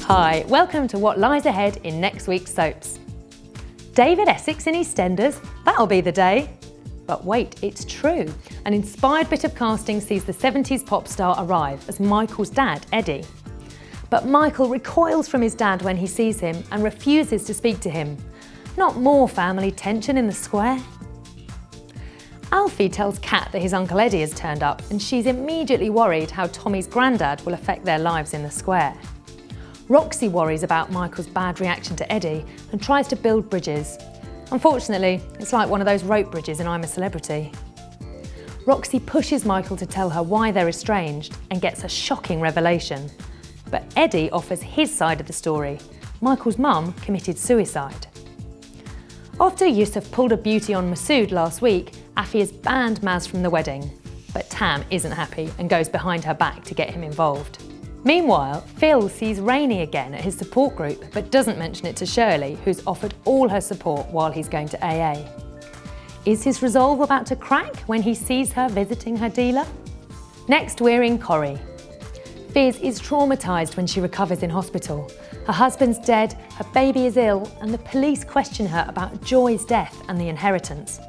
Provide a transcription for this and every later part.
Hi, welcome to what lies ahead in next week's soaps. David Essex in EastEnders, that'll be the day. But wait, it's true. An inspired bit of casting sees the 70s pop star arrive as Michael's dad, Eddie. But Michael recoils from his dad when he sees him and refuses to speak to him. Not more family tension in the square. Alfie tells Kat that his Uncle Eddie has turned up and she's immediately worried how Tommy's granddad will affect their lives in the square. Roxy worries about Michael's bad reaction to Eddie and tries to build bridges. Unfortunately, it's like one of those rope bridges in I'm a Celebrity. Roxy pushes Michael to tell her why they're estranged and gets a shocking revelation. But Eddie offers his side of the story. Michael's mum committed suicide. After Yusuf pulled a beauty on Masood last week, Afi has banned Maz from the wedding. But Tam isn't happy and goes behind her back to get him involved. Meanwhile, Phil sees Rainey again at his support group but doesn't mention it to Shirley, who's offered all her support while he's going to AA. Is his resolve about to crack when he sees her visiting her dealer? Next, we're in Corrie. Fiz is traumatised when she recovers in hospital. Her husband's dead, her baby is ill, and the police question her about Joy's death and the inheritance.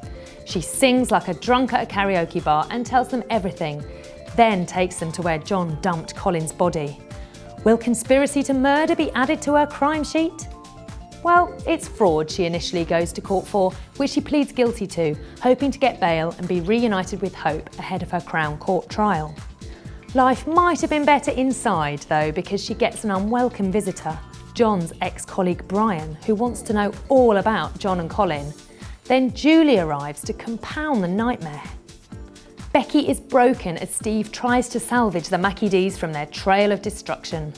She sings like a drunk at a karaoke bar and tells them everything, then takes them to where John dumped Colin's body. Will conspiracy to murder be added to her crime sheet? Well, it's fraud she initially goes to court for, which she pleads guilty to, hoping to get bail and be reunited with Hope ahead of her Crown Court trial. Life might have been better inside, though, because she gets an unwelcome visitor, John's ex-colleague Brian, who wants to know all about John and Colin. Then Julie arrives to compound the nightmare. Becky is broken as Steve tries to salvage the Mackie D's from their trail of destruction.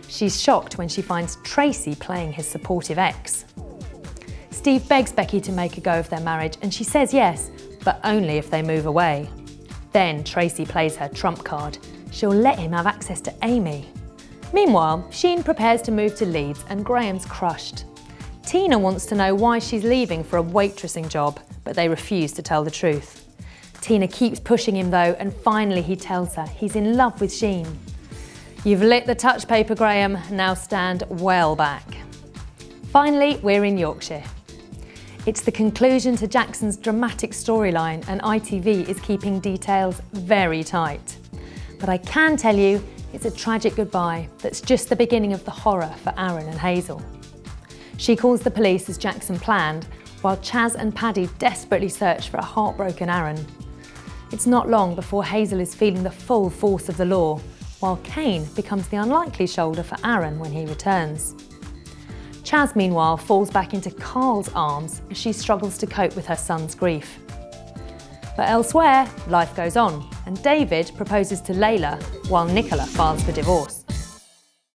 She's shocked when she finds Tracy playing his supportive ex. Steve begs Becky to make a go of their marriage and she says yes, but only if they move away. Then Tracy plays her trump card. She'll let him have access to Amy. Meanwhile, Sheen prepares to move to Leeds and Graham's crushed. Tina wants to know why she's leaving for a waitressing job, but they refuse to tell the truth. Tina keeps pushing him though, and finally he tells her he's in love with Sheen. You've lit the touch paper, Graham, now stand well back. Finally, we're in Yorkshire. It's the conclusion to Jackson's dramatic storyline and ITV is keeping details very tight. But I can tell you, it's a tragic goodbye that's just the beginning of the horror for Aaron and Hazel. She calls the police as Jackson planned, while Chaz and Paddy desperately search for a heartbroken Aaron. It's not long before Hazel is feeling the full force of the law, while Kane becomes the unlikely shoulder for Aaron when he returns. Chaz, meanwhile, falls back into Carl's arms as she struggles to cope with her son's grief. But elsewhere, life goes on, and David proposes to Layla while Nicola files for divorce.